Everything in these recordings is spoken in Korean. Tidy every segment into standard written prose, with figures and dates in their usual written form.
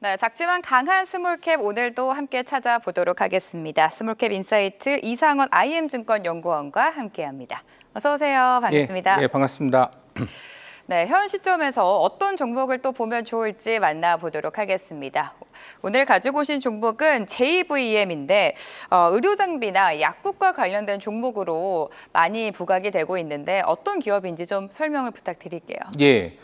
네, 작지만 강한 스몰캡 오늘도 함께 찾아보도록 하겠습니다. 스몰캡 인사이트 이상원 IM증권 연구원과 함께합니다. 어서 오세요. 반갑습니다. 예, 반갑습니다. 네, 현 시점에서 어떤 종목을 또 보면 좋을지 만나보도록 하겠습니다. 오늘 가지고 오신 종목은 JVM인데 의료장비나 약국과 관련된 종목으로 많이 부각이 되고 있는데 어떤 기업인지 좀 설명을 부탁드릴게요. 예.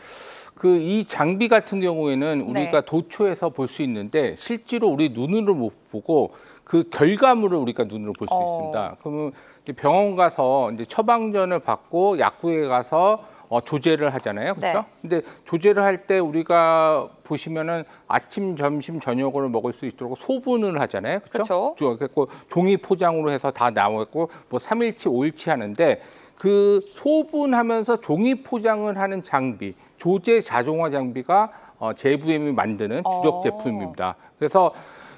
이 장비 같은 경우에는 우리가 네. 도초에서 볼 수 있는데 실제로 우리 눈으로 못 보고 그 결과물을 우리가 눈으로 볼 수 있습니다. 그러면 이제 병원 가서 이제 처방전을 받고 약국에 가서 조제를 하잖아요. 그렇죠? 네. 근데 조제를 할 때 우리가 보시면은 아침, 점심, 저녁으로 먹을 수 있도록 소분을 하잖아요. 그렇죠? 그래서 종이 포장으로 해서 다 나와 있고 뭐 3일치, 5일치 하는데 그 소분하면서 종이 포장을 하는 장비, 조제 자동화 장비가 JVM이 만드는 주력 제품입니다. 그래서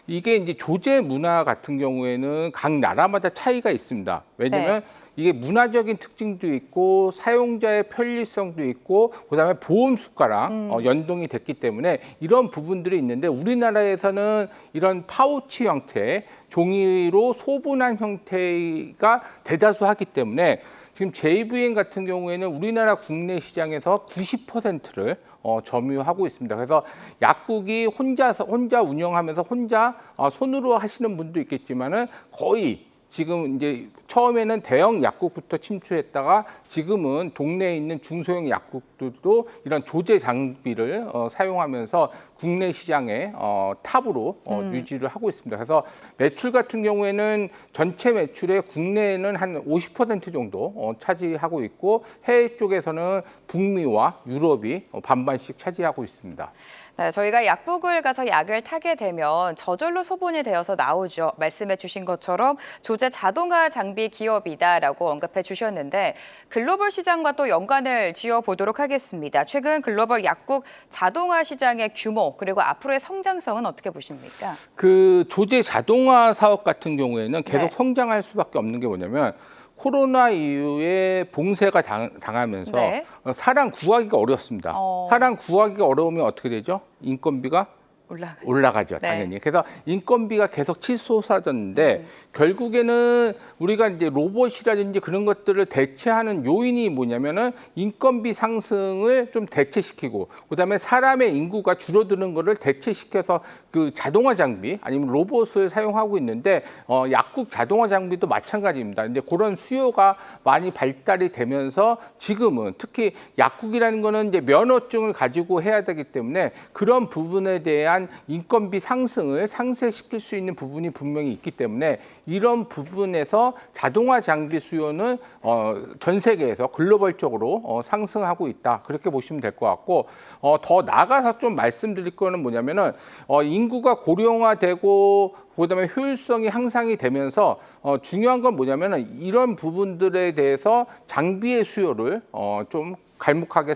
이게 이제 조제 문화 같은 경우에는 각 나라마다 차이가 있습니다. 왜냐면 네. 이게 문화적인 특징도 있고 사용자의 편리성도 있고 그다음에 보험 수가랑 연동이 됐기 때문에 이런 부분들이 있는데 우리나라에서는 이런 파우치 형태, 종이로 소분한 형태가 대다수하기 때문에 지금 JVM 같은 경우에는 우리나라 국내 시장에서 90%를 점유하고 있습니다. 그래서 약국이 혼자 운영하면서 혼자 손으로 하시는 분도 있겠지만은 거의 지금 이제 처음에는 대형 약국부터 침투했다가 지금은 동네에 있는 중소형 약국들도 이런 조제 장비를 사용하면서 국내 시장의 탑으로 유지를 하고 있습니다. 그래서 매출 같은 경우에는 전체 매출의 국내에는 한 50% 정도 차지하고 있고 해외 쪽에서는 북미와 유럽이 반반씩 차지하고 있습니다. 네, 저희가 약국을 가서 약을 타게 되면 저절로 소분이 되어서 나오죠. 말씀해 주신 것처럼 조제 자동화 장비 기업이다라고 언급해 주셨는데 글로벌 시장과 또 연관을 지어 보도록 하겠습니다. 최근 글로벌 약국 자동화 시장의 규모 그리고 앞으로의 성장성은 어떻게 보십니까? 그 조제 자동화 사업 같은 경우에는 계속 네. 성장할 수밖에 없는 게 뭐냐면 코로나 이후에 봉쇄가 당하면서 네. 사람 구하기가 어렵습니다. 사람 구하기가 어려우면 어떻게 되죠? 인건비가 올라가죠, 네. 당연히. 그래서 인건비가 계속 치솟아졌는데 결국에는 우리가 이제 로봇이라든지 그런 것들을 대체하는 요인이 뭐냐면은 인건비 상승을 좀 대체시키고 그다음에 사람의 인구가 줄어드는 거를 대체시켜서 그 자동화 장비 아니면 로봇을 사용하고 있는데 약국 자동화 장비도 마찬가지입니다. 이제 그런 수요가 많이 발달이 되면서 지금은 특히 약국이라는 거는 이제 면허증을 가지고 해야 되기 때문에 그런 부분에 대한 인건비 상승을 상쇄시킬 수 있는 부분이 분명히 있기 때문에 이런 부분에서 자동화 장비 수요는 전 세계에서 글로벌적으로 상승하고 있다. 그렇게 보시면 될 것 같고 더 나아가서 좀 말씀드릴 거는 뭐냐면은 인구가 고령화되고 그다음에 효율성이 향상이 되면서 중요한 건 뭐냐면은 이런 부분들에 대해서 장비의 수요를 좀 갈목하게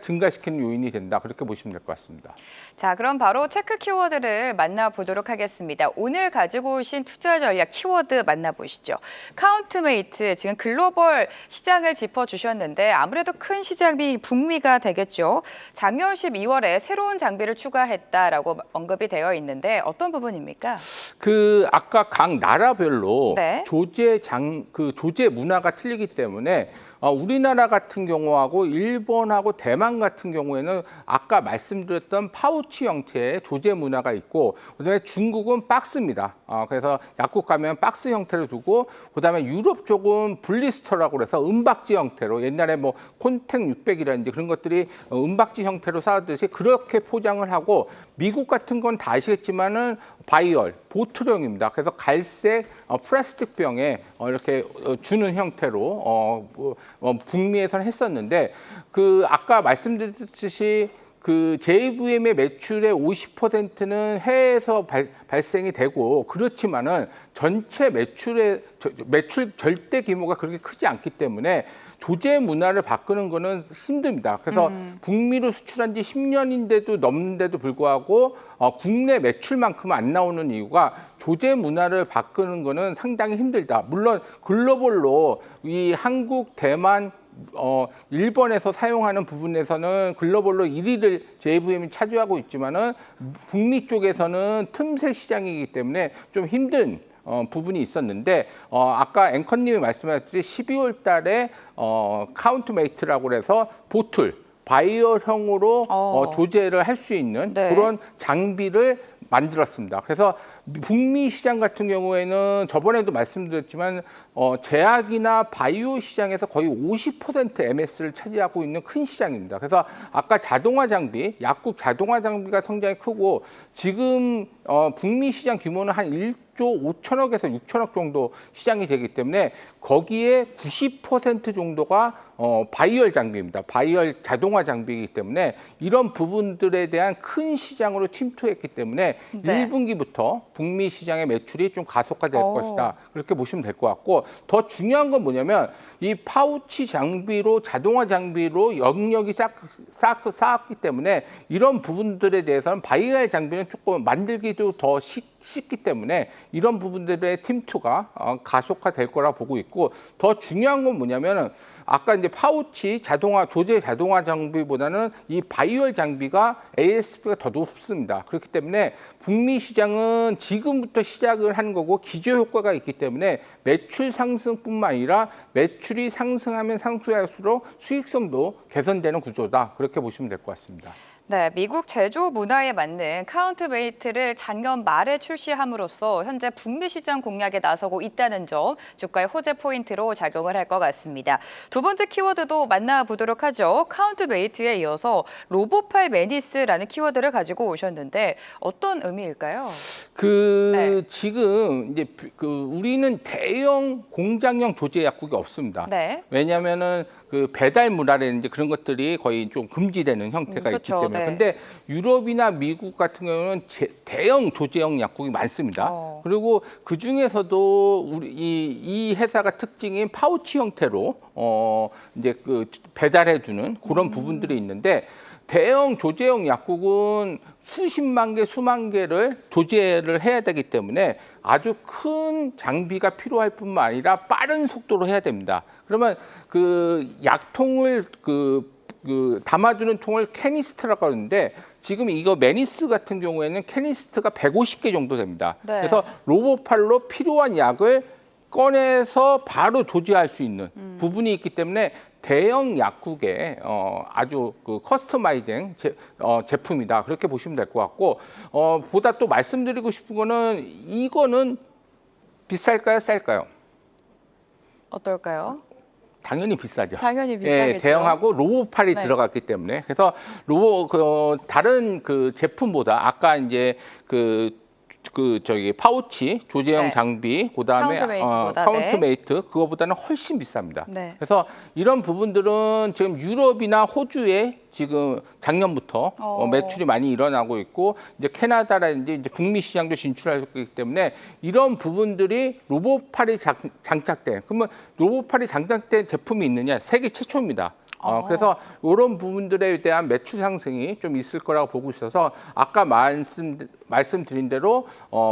증가시키는 요인이 된다. 그렇게 보시면 될 것 같습니다. 자, 그럼 바로 체크 키워드를 만나보도록 하겠습니다. 오늘 가지고 오신 투자 전략 키워드 만나보시죠. 카운트메이트, 지금 글로벌 시장을 짚어주셨는데 아무래도 큰 시장이 북미가 되겠죠. 작년 12월에 새로운 장비를 추가했다라고 언급이 되어 있는데 어떤 부분입니까? 아까 각 나라별로 네. 조제 문화가 틀리기 때문에 우리나라 같은 경우하고 일본하고 대만 같은 경우에는 아까 말씀드렸던 파우치 형태의 조제 문화가 있고 그다음에 중국은 박스입니다. 그래서 약국 가면 박스 형태로 두고 그다음에 유럽 쪽은 블리스터라고 그래서 은박지 형태로 옛날에 뭐 콘택 600이라든지 그런 것들이 은박지 형태로 쌓았듯이 그렇게 포장을 하고 미국 같은 건 다 아시겠지만은 바이얼, 보트령입니다. 그래서 갈색 플라스틱 병에 이렇게 주는 형태로 북미에서는 했었는데 아까 말씀드렸듯이 JVM의 매출의 50%는 해외에서 발생이 되고 그렇지만은 전체 매출 절대 규모가 그렇게 크지 않기 때문에 조제 문화를 바꾸는 거는 힘듭니다. 그래서 북미로 수출한 지 10년인데도 넘는데도 불구하고 국내 매출만큼은 안 나오는 이유가 조제 문화를 바꾸는 거는 상당히 힘들다. 물론 글로벌로 이 한국, 대만, 일본에서 사용하는 부분에서는 글로벌로 1위를 JVM이 차지하고 있지만은 북미 쪽에서는 틈새 시장이기 때문에 좀 힘든 부분이 있었는데 아까 앵커님이 말씀하셨듯이 12월 달에 카운트메이트라고 해서 보틀 바이어형으로 조제를 할 수 있는 네. 그런 장비를 만들었습니다. 그래서 북미 시장 같은 경우에는 저번에도 말씀드렸지만 제약이나 바이오 시장에서 거의 50% MS를 차지하고 있는 큰 시장입니다. 그래서 아까 자동화 장비, 약국 자동화 장비가 성장이 크고 지금 북미 시장 규모는 한 1조 5천억에서 6천억 정도 시장이 되기 때문에 거기에 90% 정도가 바이얼 장비입니다. 바이얼 자동화 장비이기 때문에 이런 부분들에 대한 큰 시장으로 침투했기 때문에 네. 1분기부터 북미 시장의 매출이 좀 가속화될 것이다. 그렇게 보시면 될 것 같고 더 중요한 건 뭐냐면 이 파우치 장비로 자동화 장비로 영역이 쌓았기 때문에 이런 부분들에 대해서는 바이얼 장비는 조금 만들기도 더 쉽기 때문에 이런 부분들의 팀2가 가속화될 거라 보고 있고 더 중요한 건 뭐냐면은 아까 이제 파우치 자동화 조제 자동화 장비보다는 이 바이얼 장비가 ASP가 더 높습니다. 그렇기 때문에 북미 시장은 지금부터 시작을 하는 거고 기저 효과가 있기 때문에 매출 상승뿐만 아니라 매출이 상승하면 상승할수록 수익성도 개선되는 구조다. 그렇게 보시면 될 것 같습니다. 네, 미국 제조 문화에 맞는 카운트메이트를 작년 말에 출시함으로써 현재 북미 시장 공략에 나서고 있다는 점 주가의 호재 포인트로 작용을 할 것 같습니다. 두 번째 키워드도 만나보도록 하죠. 카운트메이트에 이어서 로보팔 매니스라는 키워드를 가지고 오셨는데 어떤 의미일까요? 네. 지금 이제 우리는 대형 공장형 조제 약국이 없습니다. 네. 왜냐하면은 그 배달 문화라든지 그런 것들이 거의 좀 금지되는 형태가 그렇죠. 있기 때문에. 네. 근데 유럽이나 미국 같은 경우는 대형 조제형 약국이 많습니다. 그리고 그 중에서도 우리 이 회사가 특징인 파우치 형태로 이제 그 배달해주는 그런 부분들이 있는데. 대형 조제형 약국은 수십만 개, 수만 개를 조제를 해야 되기 때문에 아주 큰 장비가 필요할 뿐만 아니라 빠른 속도로 해야 됩니다. 그러면 그 약통을 담아주는 통을 캐니스트라고 하는데 지금 이거 매니스 같은 경우에는 캐니스트가 150개 정도 됩니다. 네. 그래서 로보팔로 필요한 약을 꺼내서 바로 조제할 수 있는 부분이 있기 때문에 대형 약국의 아주 커스터마이징 제품이다. 그렇게 보시면 될 것 같고 보다 또 말씀드리고 싶은 거는 이거는 비쌀까요? 쌀까요? 어떨까요? 당연히 비싸죠. 당연히 비싸겠죠. 대형하고 로보팔이 네. 들어갔기 때문에 그래서 다른 그 제품보다 아까 이제 저기 파우치 조제형 네. 장비 그다음에 카운트메이트보다, 카운트메이트 그거보다는 훨씬 비쌉니다. 네. 그래서 이런 부분들은 지금 유럽이나 호주에 지금 작년부터 매출이 많이 일어나고 있고 이제 캐나다라든지 이제 북미 시장도 진출하기 때문에 이런 부분들이 로보팔이 장착된 그러면 로보팔이 장착된 제품이 있느냐 세계 최초입니다. 그래서 이런 부분들에 대한 매출 상승이 좀 있을 거라고 보고 있어서 아까 말씀드린 대로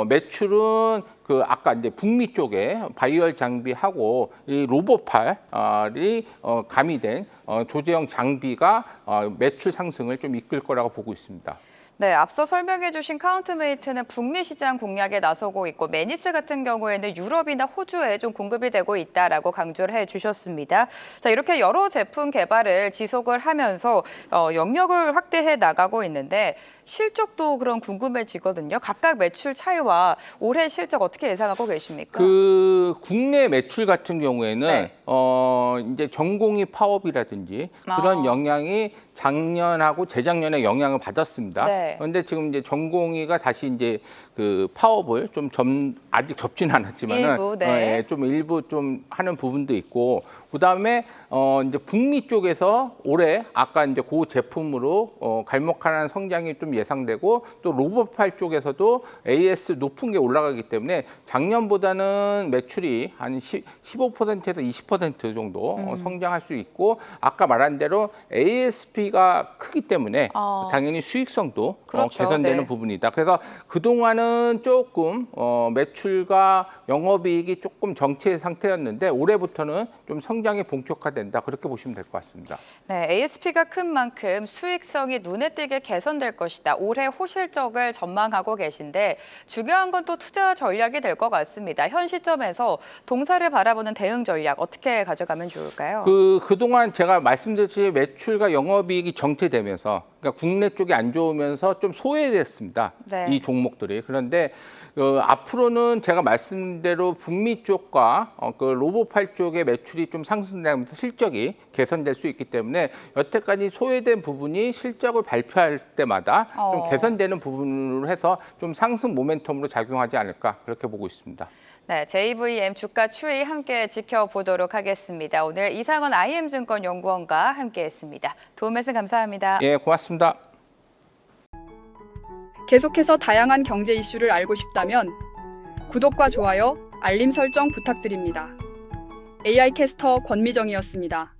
매출은 아까 이제 북미 쪽에 바이얼 장비하고 이 로보팔이 가미된 조제형 장비가 매출 상승을 좀 이끌 거라고 보고 있습니다. 네, 앞서 설명해 주신 카운트메이트는 북미 시장 공략에 나서고 있고 매니스 같은 경우에는 유럽이나 호주에 좀 공급이 되고 있다라고 강조를 해 주셨습니다. 자, 이렇게 여러 제품 개발을 지속을 하면서 영역을 확대해 나가고 있는데 실적도 그런 궁금해지거든요. 각각 매출 차이와 올해 실적 어떻게 예상하고 계십니까? 국내 매출 같은 경우에는 네. 이제 전공의 파업이라든지 그런 영향이 작년하고 재작년에 영향을 받았습니다. 네. 그런데 지금 이제 전공의가 다시 이제 파업을 아직 접지는 않았지만은 일부, 네. 좀 일부 좀 하는 부분도 있고 그다음에 이제 북미 쪽에서 올해 아까 이제 그 제품으로 갈목하는 성장이 좀 예상되고 또 로봇팔 쪽에서도 AS 높은 게 올라가기 때문에 작년보다는 매출이 한 15%에서 20% 정도 성장할 수 있고 아까 말한 대로 ASP가 크기 때문에 당연히 수익성도 그렇죠. 개선되는 네. 부분이다. 그래서 그동안은 조금 매출과 영업이익이 조금 정체 상태였는데 올해부터는 좀 성장이 본격화된다. 그렇게 보시면 될 것 같습니다. 네, ASP가 큰 만큼 수익성이 눈에 띄게 개선될 것이다. 올해 호실적을 전망하고 계신데 중요한 건 또 투자 전략이 될 것 같습니다. 현 시점에서 동사를 바라보는 대응 전략 어떻게 가져가면 좋을까요? 그동안 제가 말씀드렸듯이 매출과 영업이익이 정체되면서 그러니까 국내 쪽이 안 좋으면서 좀 소외됐습니다. 네. 이 종목들이. 그런데 앞으로는 제가 말씀대로 북미 쪽과 그 로봇팔 쪽의 매출이 좀 상승되면서 실적이 개선될 수 있기 때문에 여태까지 소외된 부분이 실적을 발표할 때마다 좀 개선되는 부분으로 해서 좀 상승 모멘텀으로 작용하지 않을까 그렇게 보고 있습니다. 네, JVM 주가 추이 함께 지켜보도록 하겠습니다. 오늘 이상원 IM증권 연구원과 함께했습니다. 도움 말씀 감사합니다. 예, 고맙습니다. 계속해서 다양한 경제 이슈를 알고 싶다면 구독과 좋아요, 알림 설정 부탁드립니다. AI 캐스터 권미정이었습니다.